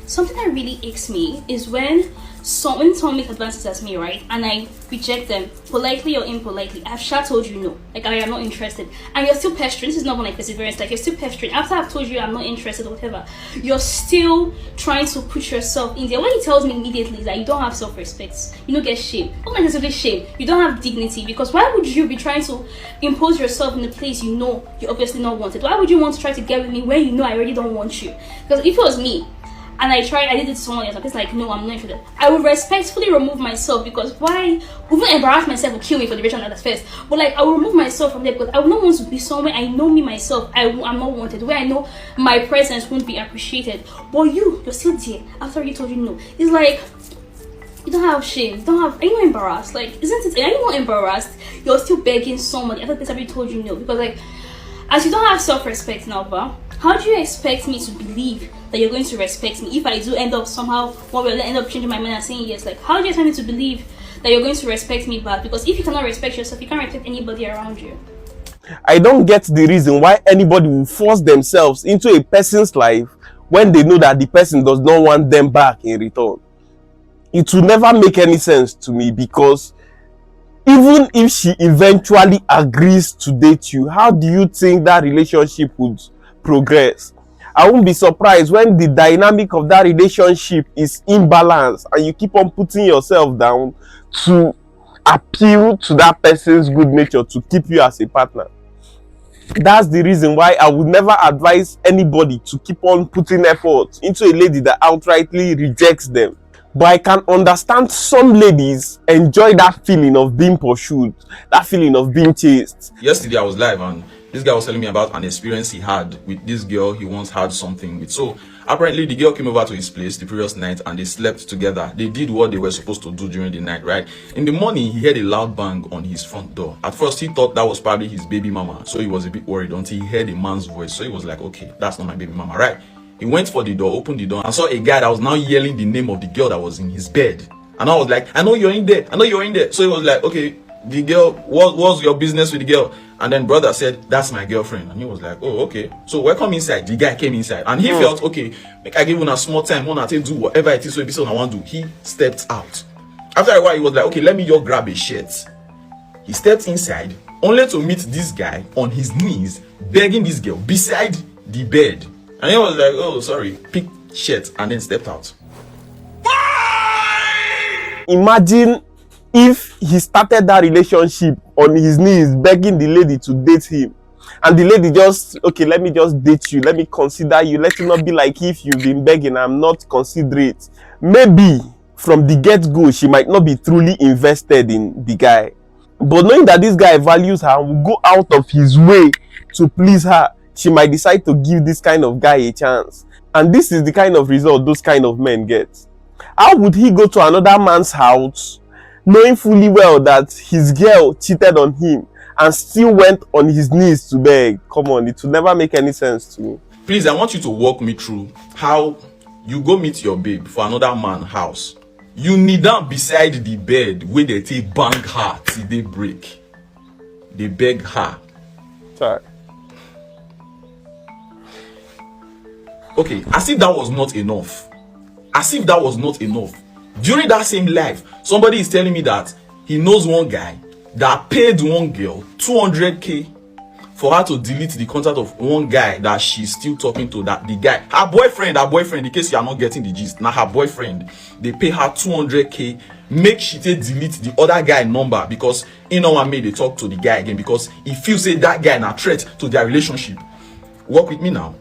Something that really aches me is when someone makes advances as me, right, and I reject them politely or impolitely. I've told you no, like I am not interested, and you're still pestering. This is not one like perseverance, like you're still pestering after I've told you I'm not interested or whatever. You're still trying to put yourself in there. What he tells me immediately is that you don't have self-respect, you don't get shame, not necessarily shame, you don't have dignity, because why would you be trying to impose yourself in a place you know you're obviously not wanted? Why would you want to try to get with me when you know I already don't want you? Because if it was me and I did it to someone else, I'm just like, no, I'm not interested, I would respectfully remove myself, because why even embarrass myself will kill me for the reason at first, but like I will remove myself from there, because I would not want to be somewhere I know me myself I'm not wanted, where I know my presence won't be appreciated. But you're still there after you told you no. It's like you don't have shame, are you not embarrassed? Like, isn't it, are you not embarrassed? You're still begging somebody after this already told you no, because like, as you don't have self-respect now, how do you expect me to believe that you're going to respect me if I do end up somehow, or will end up changing my mind and saying yes? Like, how do you expect me to believe that you're going to respect me back? Because if you cannot respect yourself, you can't respect anybody around you. I don't get the reason why anybody will force themselves into a person's life when they know that the person does not want them back in return. It will never make any sense to me, because even if she eventually agrees to date you, how do you think that relationship would progress? I won't be surprised when the dynamic of that relationship is imbalanced and you keep on putting yourself down to appeal to that person's good nature to keep you as a partner. That's the reason why I would never advise anybody to keep on putting effort into a lady that outrightly rejects them. But I can understand some ladies enjoy that feeling of being pursued, that feeling of being chased. Yesterday I was live and this guy was telling me about an experience he had with this girl he once had something with. So apparently the girl came over to his place the previous night and they slept together. They did what they were supposed to do during the night, right? In the morning, he heard a loud bang on his front door. At first, he thought that was probably his baby mama. So he was a bit worried until he heard a man's voice. So he was like, okay, that's not my baby mama, right? He went for the door, opened the door, and saw a guy that was now yelling the name of the girl that was in his bed. And I was like, I know you're in there. I know you're in there. So he was like, okay, the girl, what's your business with the girl? And then brother said, that's my girlfriend. And he was like, oh, okay. So welcome inside. The guy came inside. And he felt, okay, make I give him a small time. One, I do whatever it is so episode I want to do. He stepped out. After a while, he was like, okay, let me just grab a shirt. He stepped inside, only to meet this guy on his knees, begging this girl beside the bed. And he was like, oh, sorry, picked shirt and then stepped out. Imagine if he started that relationship on his knees, begging the lady to date him. And the lady just, okay, let me just date you. Let me consider you. Let it not be like if you've been begging, I'm not considerate. Maybe from the get-go, she might not be truly invested in the guy. But knowing that this guy values her and will go out of his way to please her, she might decide to give this kind of guy a chance. And this is the kind of result those kind of men get. How would he go to another man's house, knowing fully well that his girl cheated on him, and still went on his knees to beg? Come on, it will never make any sense to me. Please, I want you to walk me through how you go meet your babe for another man's house. You kneel down beside the bed where they take bang her till they break. They beg her. Sorry. Okay, as if that was not enough. As if that was not enough. During that same life, somebody is telling me that he knows one guy that paid one girl 200k for her to delete the contact of one guy that she's still talking to. That the guy, her boyfriend, in case you are not getting the gist, now her boyfriend, they pay her 200k, make she take delete the other guy number, because you know what made they talk to the guy again, because he feels say that guy na threat to their relationship. Work with me now.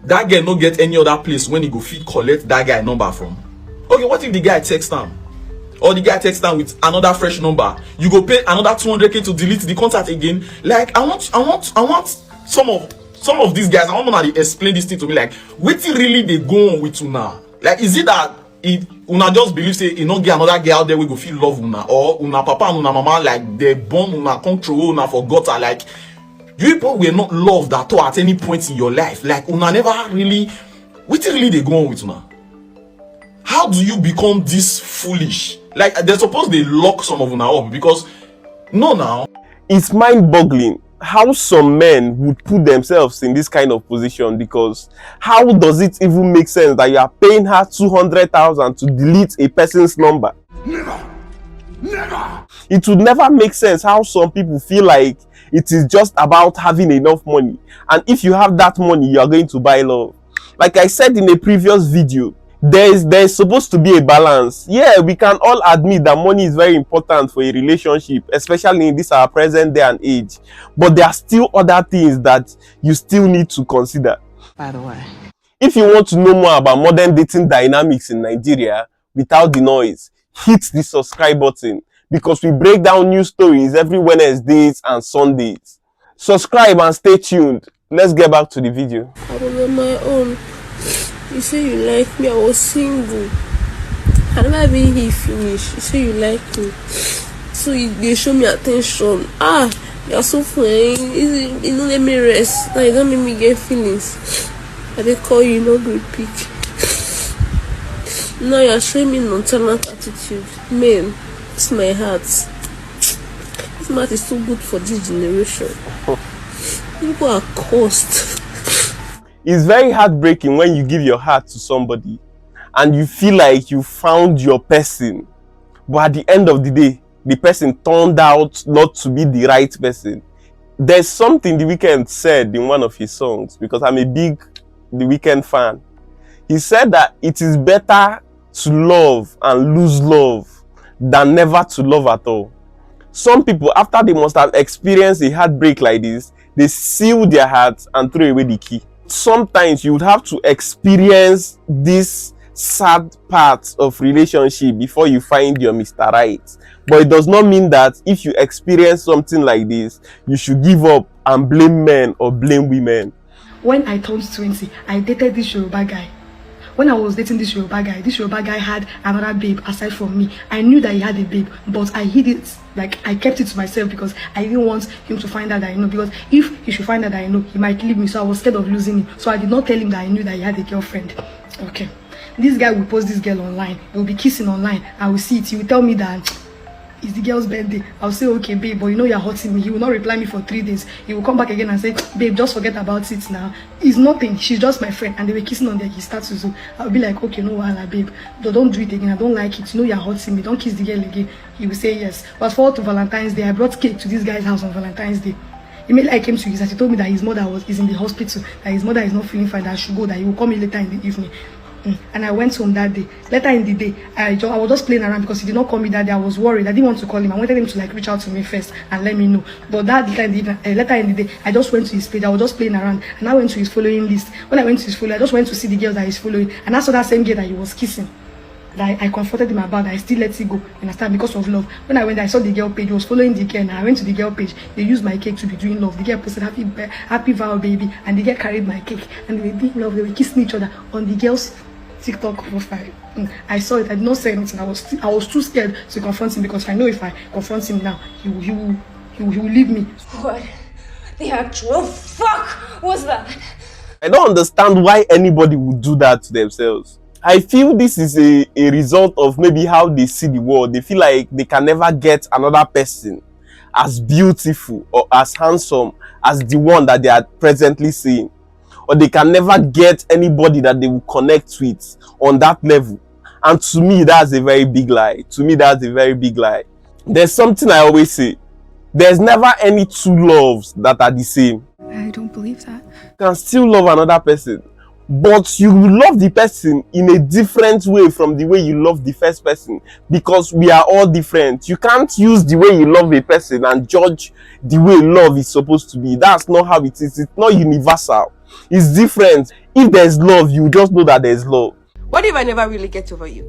That guy no get any other place when he go fit collect that guy number from. Okay, what if the guy text him? Or the guy text him with another fresh number? You go pay another 200k to delete the contact again? Like, I want some of these guys, I want to explain this thing to me. Like, what really they go on with una? Like, is it that una just believe say you not get another girl out there we go feel love una, or una papa and una mama like they born una control una forgot her? Like, you people were not loved at all at any point in your life. Like, una never really, what really they go on with una? How do you become this foolish? Like, they're supposed to lock some of una up, because no now. It's mind-boggling how some men would put themselves in this kind of position, because how does it even make sense that you are paying her 200,000 to delete a person's number? Never. It would never make sense how some people feel like it is just about having enough money, and if you have that money, you are going to buy love. Like I said in a previous video, there is supposed to be a balance. Yeah, we can all admit that money is very important for a relationship, especially in this our present day and age, but there are still other things that you still need to consider. By the way, if you want to know more about modern dating dynamics in Nigeria without the noise, hit the subscribe button, because we break down new stories every Wednesdays and Sundays. Subscribe and stay tuned. Let's get back to the video. I was on my own. You say you like me, I was single. I never even he finish. You say you like me. So they show me attention. You're so funny. You don't let me rest. Now you don't make me get feelings. I dey call you, no good pick. Now you're showing me nonchalant attitude. Man, it's my heart. This heart is so good for this generation. People are cursed. It's very heartbreaking when you give your heart to somebody and you feel like you found your person, but at the end of the day, the person turned out not to be the right person. There's something The Weeknd said in one of his songs, because I'm a big The Weeknd fan. He said that it is better to love and lose love than never to love at all. Some people, after they must have experienced a heartbreak like this, they seal their hearts and throw away the key. Sometimes you would have to experience this sad part of relationship before you find your Mr. Right. But it does not mean that if you experience something like this, you should give up and blame men or blame women. When I turned 20, I dated this Yoruba guy. When I was dating this Yoruba guy had another babe aside from me. I knew that he had a babe, but I hid it. Like, I kept it to myself because I didn't want him to find out that I know. Because if he should find out that I know, he might leave me. So I was scared of losing him. So I did not tell him that I knew that he had a girlfriend. Okay. This guy will post this girl online. He will be kissing online. I will see it. He will tell me that it's the girl's birthday. I'll say, okay, babe, but you know you're hurting me. He will not reply me for 3 days. He will come back again and say, babe, just forget about it now. It's nothing. She's just my friend. And they were kissing on his status. So I'll be like, okay, no, wahala, babe. Don't do it again. I don't like it. You know you're hurting me. Don't kiss the girl again. He will say yes. But for to Valentine's Day, I brought cake to this guy's house on Valentine's Day. Immediately I came to his house, he told me that his mother is in the hospital, that his mother is not feeling fine, that I should go, that he will call me later in the evening. And I went home that day. Later in the day, I was just playing around because he did not call me that day. I was worried. I didn't want to call him. I wanted him to like reach out to me first and let me know. But that later in the day, I just went to his page. I was just playing around and I went to his following list. When I went to his following, I just went to see the girls that he's following, and I saw that same girl that he was kissing. That I confronted him about. I still let it go. And I started because of love. When I went, I saw the girl page. He was following the girl, and I went to the girl page. They used my cake to be doing love. The girl posted happy vow baby, and the girl carried my cake, and they were doing love. They were kissing each other on the girl's TikTok profile. I saw it. I did not say anything. I was too scared to confront him, because I know if I confront him now, he will leave me. What the actual fuck was that? I don't understand why anybody would do that to themselves. I feel this is a result of maybe how they see the world. They feel like they can never get another person as beautiful or as handsome as the one that they are presently seeing. Or they can never get anybody that they will connect with on that level. And to me, that's a very big lie. To me, that's a very big lie. There's something I always say. There's never any two loves that are the same. I don't believe that. You can still love another person, but you will love the person in a different way from the way you love the first person, because we are all different. You can't use the way you love a person and judge the way love is supposed to be. That's not how it is. It's not universal. It's different. If there's love, you just know that there's love. what if I never really get over you?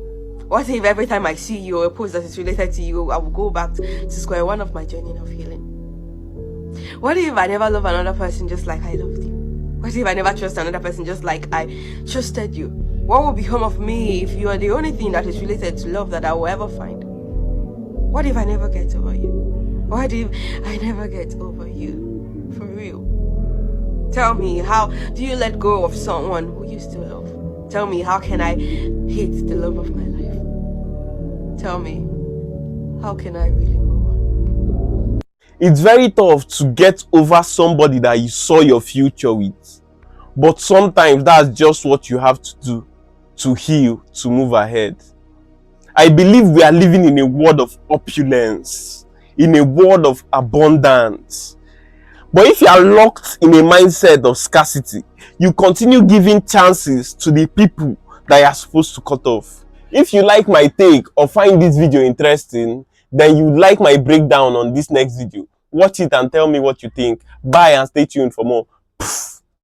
What if every time I see you or a post that is related to you, I will go back to square one of my journey of healing? What if I never love another person just like I loved you? What if I never trust another person just like I trusted you? What will become of me if you are the only thing that is related to love that I will ever find? What if I never get over you? What if I never get over you? For real. Tell me, how do you let go of someone who you still love? Tell me, how can I hate the love of my life? Tell me, how can I really move on? It's very tough to get over somebody that you saw your future with. But sometimes that's just what you have to do to heal, to move ahead. I believe we are living in a world of opulence, in a world of abundance. But if you are locked in a mindset of scarcity, you continue giving chances to the people that you are supposed to cut off. If you like my take or find this video interesting, then you like my breakdown on this next video. Watch it and tell me what you think. Bye and stay tuned for more.